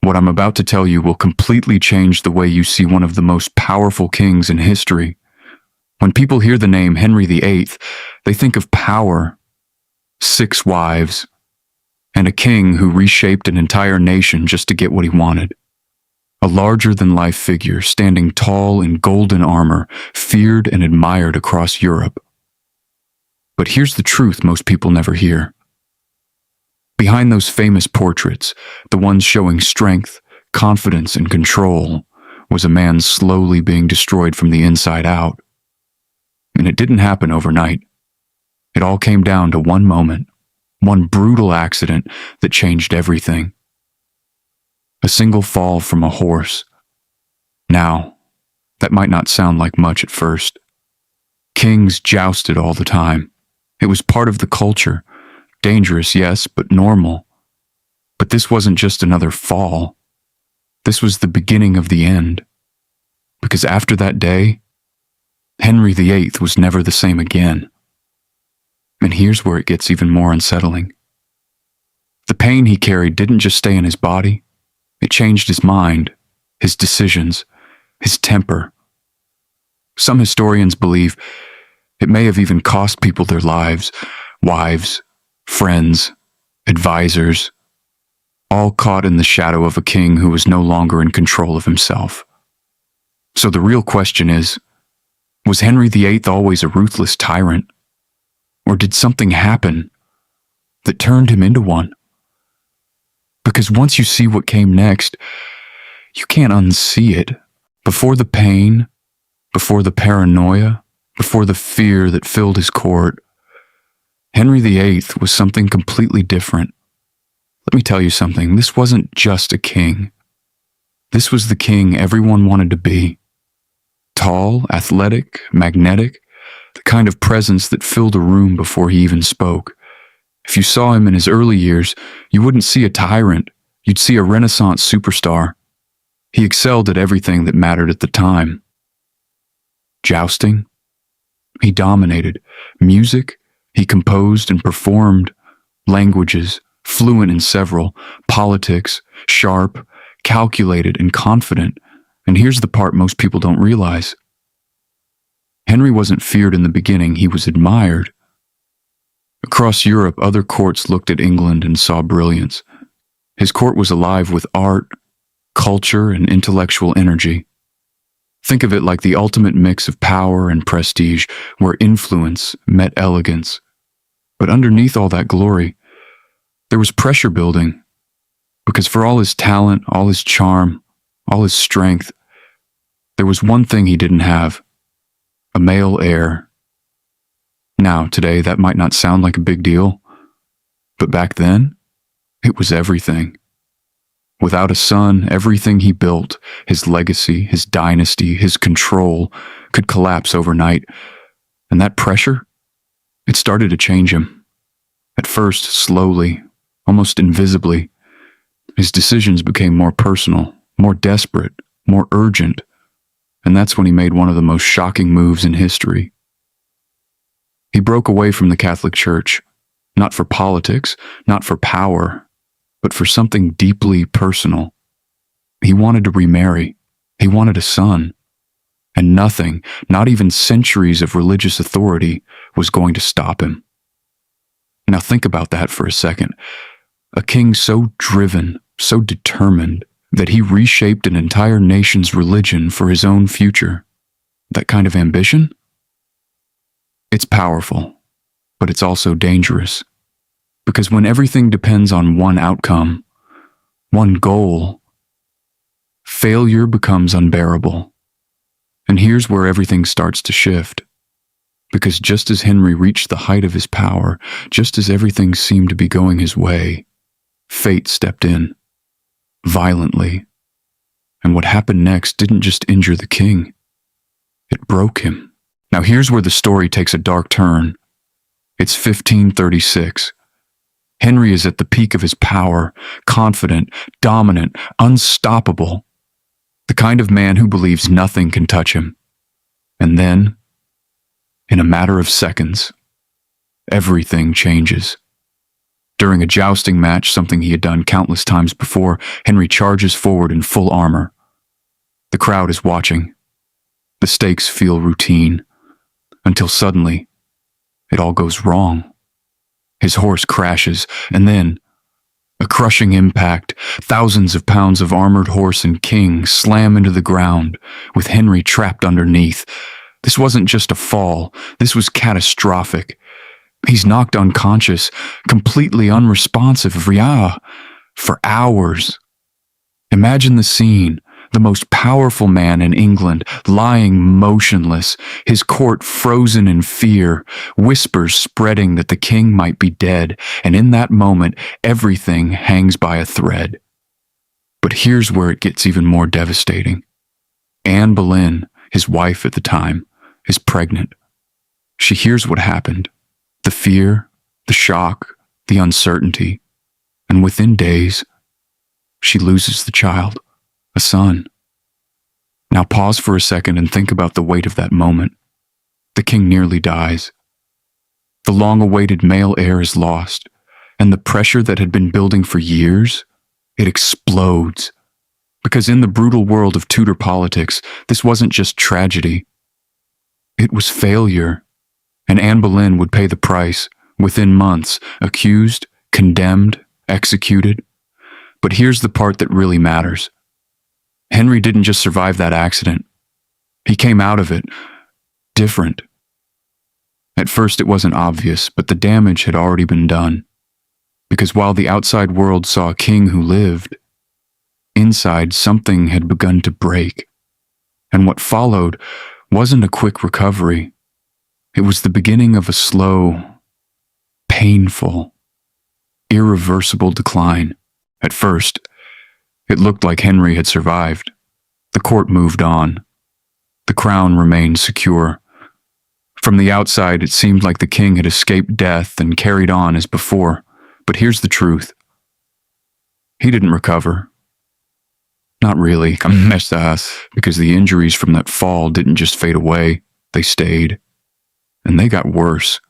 What I'm about to tell you will completely change the way you see one of the most powerful kings in history. When people hear the name Henry VIII, they think of power, 6 wives, and a king who reshaped an entire nation just to get what he wanted. A larger-than-life figure standing tall in golden armor, feared and admired across Europe. But here's the truth most people never hear. Behind those famous portraits, the ones showing strength, confidence, and control, was a man slowly being destroyed from the inside out. And it didn't happen overnight. It all came down to one moment, one brutal accident that changed everything. A single fall from a horse. Now, that might not sound like much at first. Kings jousted all the time. It was part of the culture. Dangerous, yes, but normal. But this wasn't just another fall. This was the beginning of the end. Because after that day, Henry VIII was never the same again. And here's where it gets even more unsettling. The pain he carried didn't just stay in his body. It changed his mind, his decisions, his temper. Some historians believe it may have even cost people their lives, wives, friends, advisors, all caught in the shadow of a king who was no longer in control of himself. So the real question is, was Henry VIII always a ruthless tyrant? Or did something happen that turned him into one? Because once you see what came next, you can't unsee it. Before the pain, before the paranoia, before the fear that filled his court, Henry VIII was something completely different. Let me tell you something, this wasn't just a king. This was the king everyone wanted to be. Tall, athletic, magnetic, the kind of presence that filled a room before he even spoke. If you saw him in his early years, you wouldn't see a tyrant, you'd see a Renaissance superstar. He excelled at everything that mattered at the time. Jousting? He dominated. Music? He composed and performed. Languages, fluent in several. Politics, sharp, calculated, and confident. And here's the part most people don't realize. Henry wasn't feared in the beginning, he was admired. Across Europe, other courts looked at England and saw brilliance. His court was alive with art, culture, and intellectual energy. Think of it like the ultimate mix of power and prestige, where influence met elegance. But underneath all that glory, there was pressure building. Because for all his talent, all his charm, all his strength, there was one thing he didn't have: a male heir. Now, today, that might not sound like a big deal, but back then, it was everything. Without a son, everything he built, his legacy, his dynasty, his control, could collapse overnight. And that pressure, it started to change him. At first, slowly, almost invisibly, his decisions became more personal, more desperate, more urgent. And that's when he made one of the most shocking moves in history. He broke away from the Catholic Church, not for politics, not for power, but for something deeply personal. He wanted to remarry. He wanted a son. And nothing, not even centuries of religious authority, was going to stop him. Now think about that for a second. A king so driven, so determined, that he reshaped an entire nation's religion for his own future. That kind of ambition? It's powerful, but it's also dangerous. Because when everything depends on one outcome, one goal, failure becomes unbearable. And here's where everything starts to shift. Because just as Henry reached the height of his power, just as everything seemed to be going his way, fate stepped in, violently. And what happened next didn't just injure the king, it broke him. Now here's where the story takes a dark turn. It's 1536. Henry is at the peak of his power, confident, dominant, unstoppable. The kind of man who believes nothing can touch him. And then, in a matter of seconds, everything changes. During a jousting match, something he had done countless times before, Henry charges forward in full armor. The crowd is watching. The stakes feel routine, until suddenly, it all goes wrong. His horse crashes, and then, a crushing impact, thousands of pounds of armored horse and king slam into the ground, with Henry trapped underneath. This wasn't just a fall, this was catastrophic. He's knocked unconscious, completely unresponsive, for hours. Imagine the scene. The most powerful man in England, lying motionless, his court frozen in fear, whispers spreading that the king might be dead, and in that moment, everything hangs by a thread. But here's where it gets even more devastating. Anne Boleyn, his wife at the time, is pregnant. She hears what happened. The fear, the shock, the uncertainty, and within days, she loses the child. A son. Now pause for a second and think about the weight of that moment. The king nearly dies. The long-awaited male heir is lost, and the pressure that had been building for years, it explodes. Because in the brutal world of Tudor politics, this wasn't just tragedy. It was failure, and Anne Boleyn would pay the price, within months, accused, condemned, executed. But here's the part that really matters. Henry didn't just survive that accident. He came out of it different. At first it wasn't obvious, but the damage had already been done. Because while the outside world saw a king who lived, inside something had begun to break. And what followed wasn't a quick recovery. It was the beginning of a slow, painful, irreversible decline. At first, it looked like Henry had survived. The court moved on. The crown remained secure. From the outside, it seemed like the king had escaped death and carried on as before. But here's the truth. He didn't recover. Not really, because the injuries from that fall didn't just fade away, they stayed. And they got worse.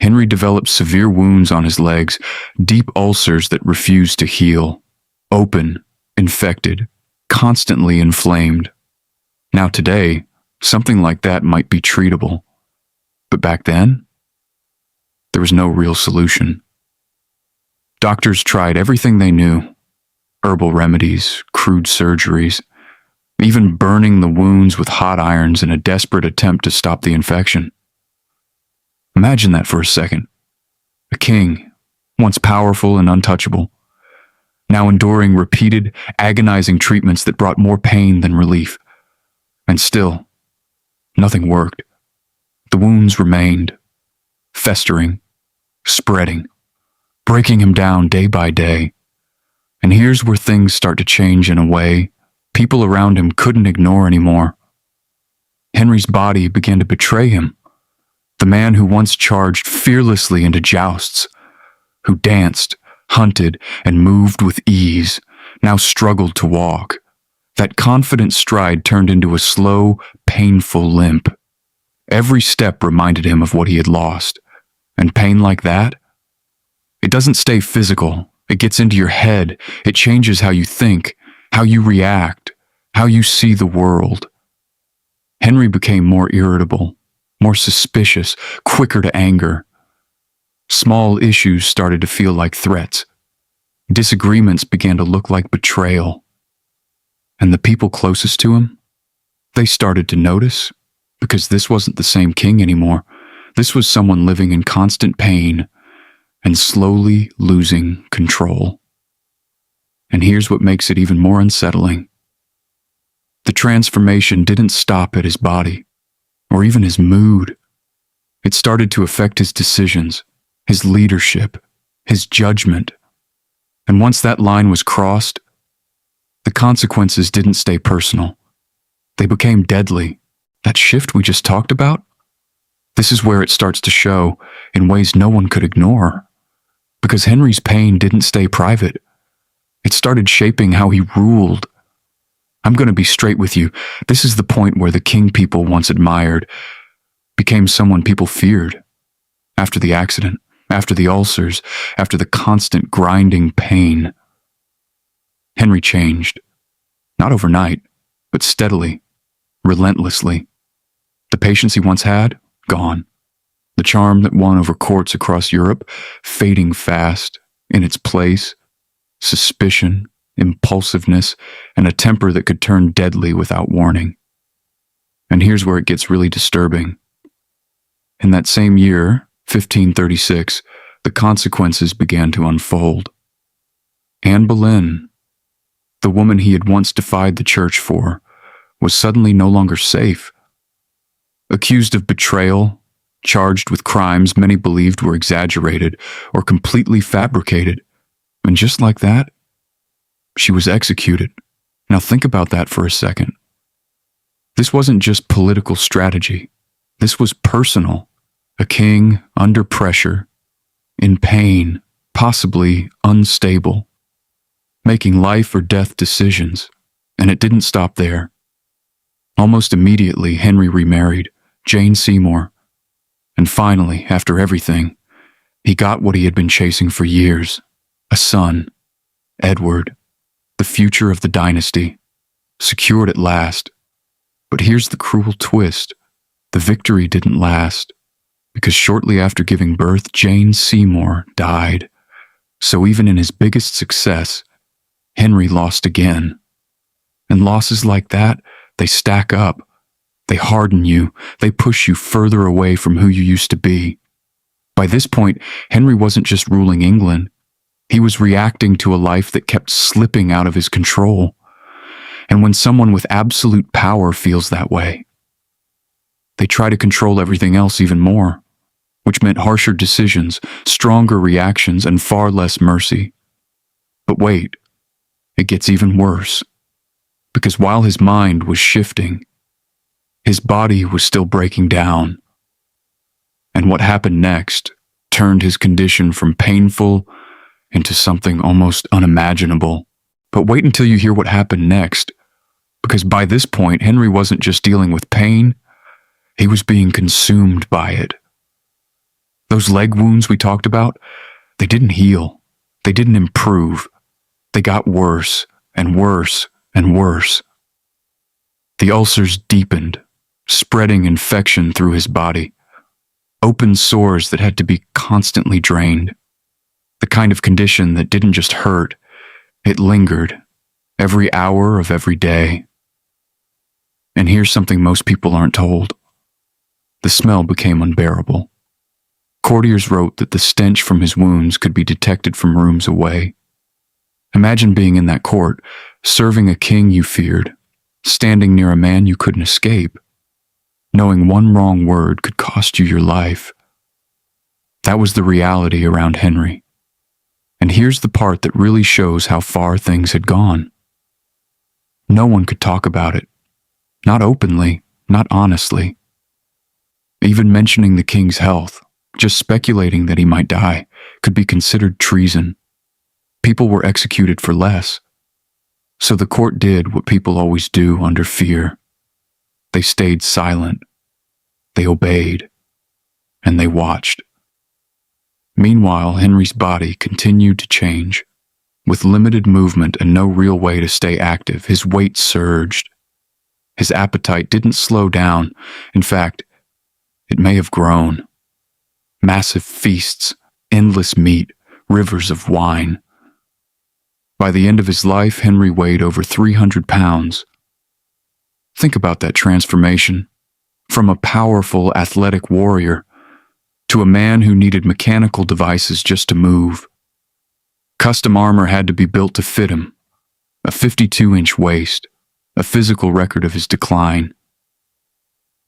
Henry developed severe wounds on his legs, deep ulcers that refused to heal. Open, infected, constantly inflamed. Now today, something like that might be treatable. But back then, there was no real solution. Doctors tried everything they knew. Herbal remedies, crude surgeries, even burning the wounds with hot irons in a desperate attempt to stop the infection. Imagine that for a second. A king, once powerful and untouchable, now enduring repeated, agonizing treatments that brought more pain than relief. And still, nothing worked. The wounds remained, festering, spreading, breaking him down day by day. And here's where things start to change in a way people around him couldn't ignore anymore. Henry's body began to betray him. The man who once charged fearlessly into jousts, who danced, hunted, and moved with ease, now struggled to walk. That confident stride turned into a slow, painful limp. Every step reminded him of what he had lost. And pain like that? It doesn't stay physical. It gets into your head. It changes how you think, how you react, how you see the world. Henry became more irritable, more suspicious, quicker to anger. Small issues started to feel like threats. Disagreements began to look like betrayal. And the people closest to him, they started to notice, because this wasn't the same king anymore. This was someone living in constant pain and slowly losing control. And here's what makes it even more unsettling. The transformation didn't stop at his body, or even his mood. It started to affect his decisions, his leadership, his judgment. And once that line was crossed, the consequences didn't stay personal. They became deadly. That shift we just talked about? This is where it starts to show in ways no one could ignore. Because Henry's pain didn't stay private. It started shaping how he ruled. I'm going to be straight with you. This is the point where the king people once admired became someone people feared. After the accident, after the ulcers, after the constant grinding pain. Henry changed. Not overnight, but steadily, relentlessly. The patience he once had, gone. The charm that won over courts across Europe, fading fast. In its place, suspicion, impulsiveness, and a temper that could turn deadly without warning. And here's where it gets really disturbing. In that same year, 1536, the consequences began to unfold. Anne Boleyn, the woman he had once defied the church for, was suddenly no longer safe. Accused of betrayal, charged with crimes many believed were exaggerated or completely fabricated, and just like that, she was executed. Now think about that for a second. This wasn't just political strategy. This was personal. A king under pressure, in pain, possibly unstable, making life or death decisions, and it didn't stop there. Almost immediately, Henry remarried, Jane Seymour, and finally, after everything, he got what he had been chasing for years, a son, Edward, the future of the dynasty, secured at last. But here's the cruel twist. The victory didn't last, because shortly after giving birth, Jane Seymour died. So even in his biggest success, Henry lost again. And losses like that, they stack up. They harden you. They push you further away from who you used to be. By this point, Henry wasn't just ruling England. He was reacting to a life that kept slipping out of his control. And when someone with absolute power feels that way, they try to control everything else even more, which meant harsher decisions, stronger reactions, and far less mercy. But wait, it gets even worse. Because while his mind was shifting, his body was still breaking down. And what happened next turned his condition from painful into something almost unimaginable. But wait until you hear what happened next, because by this point, Henry wasn't just dealing with pain, he was being consumed by it. Those leg wounds we talked about, they didn't heal. They didn't improve. They got worse and worse and worse. The ulcers deepened, spreading infection through his body. Open sores that had to be constantly drained. The kind of condition that didn't just hurt, it lingered, every hour of every day. And here's something most people aren't told. The smell became unbearable. Courtiers wrote that the stench from his wounds could be detected from rooms away. Imagine being in that court, serving a king you feared, standing near a man you couldn't escape, knowing one wrong word could cost you your life. That was the reality around Henry. And here's the part that really shows how far things had gone. No one could talk about it. Not openly, not honestly. Even mentioning the king's health, just speculating that he might die, could be considered treason. People were executed for less. So the court did what people always do under fear. They stayed silent. They obeyed. And they watched. Meanwhile, Henry's body continued to change. With limited movement and no real way to stay active, his weight surged. His appetite didn't slow down. In fact, it may have grown. Massive feasts, endless meat, rivers of wine. By the end of his life, Henry weighed over 300 pounds. Think about that transformation. From a powerful, athletic warrior to a man who needed mechanical devices just to move. Custom armor had to be built to fit him. A 52-inch waist, a physical record of his decline.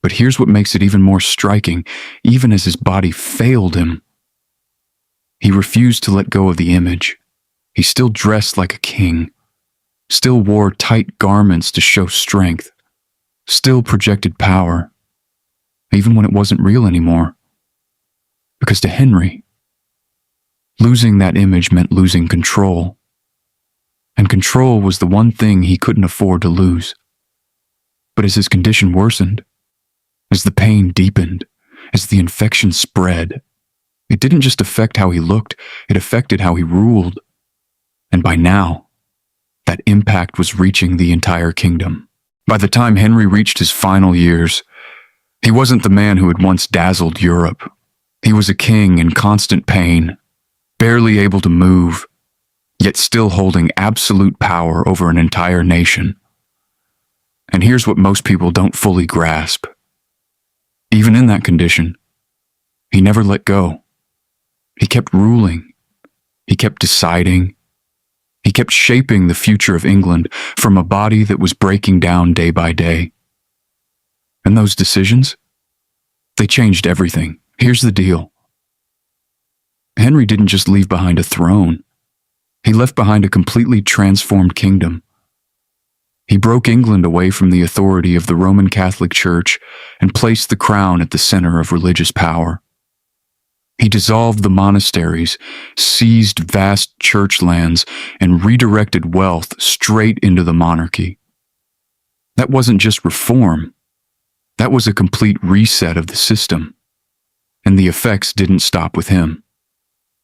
But here's what makes it even more striking. Even as his body failed him, he refused to let go of the image. He still dressed like a king, still wore tight garments to show strength, still projected power, even when it wasn't real anymore. Because to Henry, losing that image meant losing control. And control was the one thing he couldn't afford to lose. But as his condition worsened, as the pain deepened, as the infection spread, It didn't just affect how he looked, it affected how he ruled. And by now, that impact was reaching the entire kingdom. By the time Henry reached his final years, he wasn't the man who had once dazzled Europe. He was a king in constant pain, barely able to move, yet still holding absolute power over an entire nation. And here's what most people don't fully grasp. Even in that condition, he never let go. He kept ruling. He kept deciding. He kept shaping the future of England from a body that was breaking down day by day. And those decisions, they changed everything. Here's the deal. Henry didn't just leave behind a throne. He left behind a completely transformed kingdom. He broke England away from the authority of the Roman Catholic Church and placed the crown at the center of religious power. He dissolved the monasteries, seized vast church lands, and redirected wealth straight into the monarchy. That wasn't just reform. That was a complete reset of the system. And the effects didn't stop with him.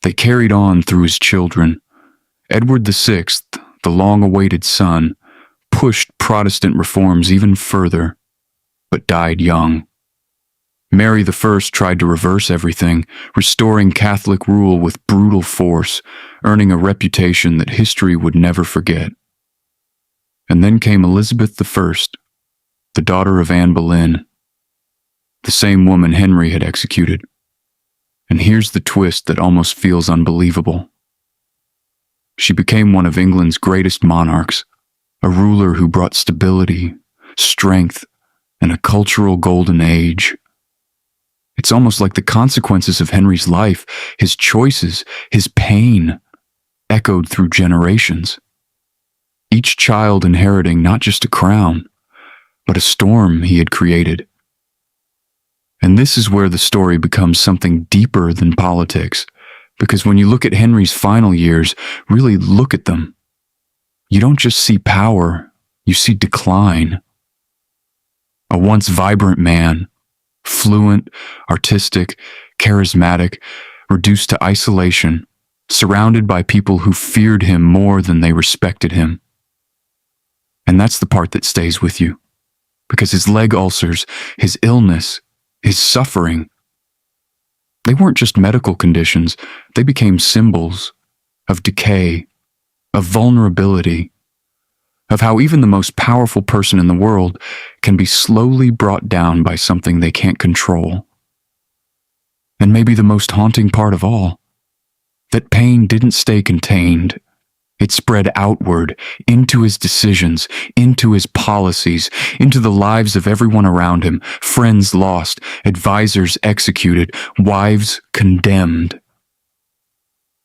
They carried on through his children. Edward VI, the long-awaited son, pushed Protestant reforms even further, but died young. Mary I tried to reverse everything, restoring Catholic rule with brutal force, earning a reputation that history would never forget. And then came Elizabeth I, the daughter of Anne Boleyn, the same woman Henry had executed. And here's the twist that almost feels unbelievable. She became one of England's greatest monarchs, a ruler who brought stability, strength, and a cultural golden age. It's almost like the consequences of Henry's life, his choices, his pain, echoed through generations. Each child inheriting not just a crown, but a storm he had created. And this is where the story becomes something deeper than politics, because when you look at Henry's final years, really look at them, you don't just see power, you see decline. A once vibrant man, fluent, artistic, charismatic, reduced to isolation, surrounded by people who feared him more than they respected him. And that's the part that stays with you, because his leg ulcers, his illness, his suffering, they weren't just medical conditions, they became symbols of decay, of vulnerability, of how even the most powerful person in the world can be slowly brought down by something they can't control. And maybe the most haunting part of all, that pain didn't stay contained. It spread outward, into his decisions, into his policies, into the lives of everyone around him, friends lost, advisors executed, wives condemned.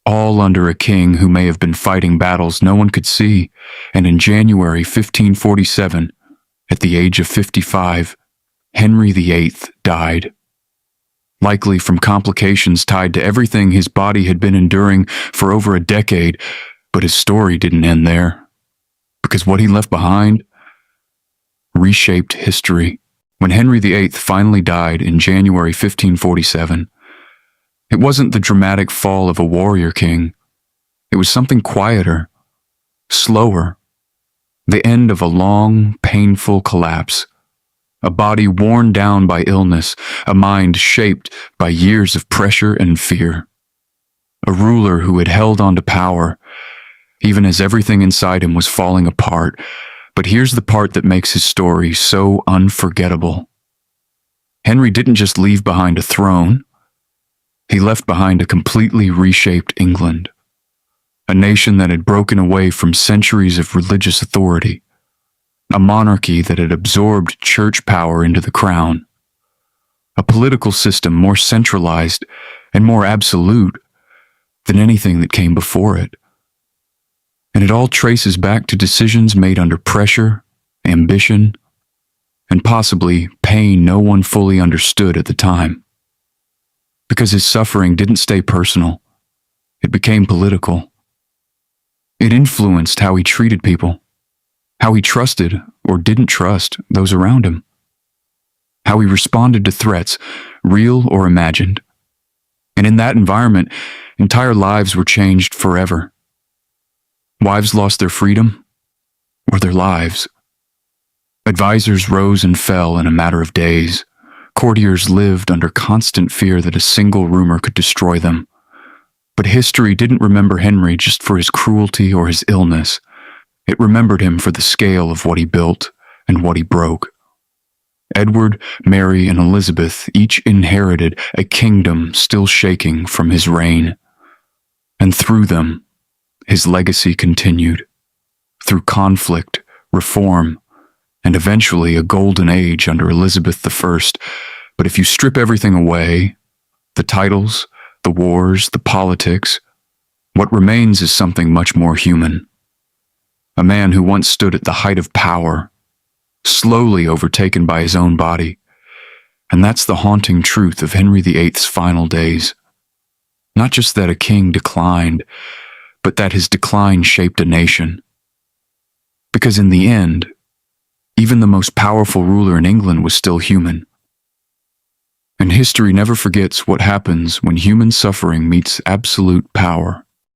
All under a king who may have been fighting battles no one could see, and in January 1547, at the age of 55, Henry VIII died. Likely from complications tied to everything his body had been enduring for over a decade, but his story didn't end there, because what he left behind reshaped history. When Henry VIII finally died in January 1547, it wasn't the dramatic fall of a warrior king. It was something quieter, slower, the end of a long, painful collapse, a body worn down by illness, a mind shaped by years of pressure and fear, a ruler who had held on to power, even as everything inside him was falling apart. But here's the part that makes his story so unforgettable. Henry didn't just leave behind a throne. He left behind a completely reshaped England, a nation that had broken away from centuries of religious authority, a monarchy that had absorbed church power into the crown, a political system more centralized and more absolute than anything that came before it. And it all traces back to decisions made under pressure, ambition, and possibly pain no one fully understood at the time. Because his suffering didn't stay personal, it became political. It influenced how he treated people, how he trusted or didn't trust those around him, how he responded to threats, real or imagined. And in that environment, entire lives were changed forever. Wives lost their freedom or their lives. Advisors rose and fell in a matter of days. Courtiers lived under constant fear that a single rumor could destroy them. But history didn't remember Henry just for his cruelty or his illness. It remembered him for the scale of what he built and what he broke. Edward, Mary, and Elizabeth each inherited a kingdom still shaking from his reign. And through them, his legacy continued. Through conflict, reform, and eventually a golden age under Elizabeth I. But if you strip everything away, the titles, the wars, the politics, what remains is something much more human. A man who once stood at the height of power, slowly overtaken by his own body. And that's the haunting truth of Henry VIII's final days. Not just that a king declined, but that his decline shaped a nation. Because in the end, even the most powerful ruler in England was still human. And history never forgets what happens when human suffering meets absolute power.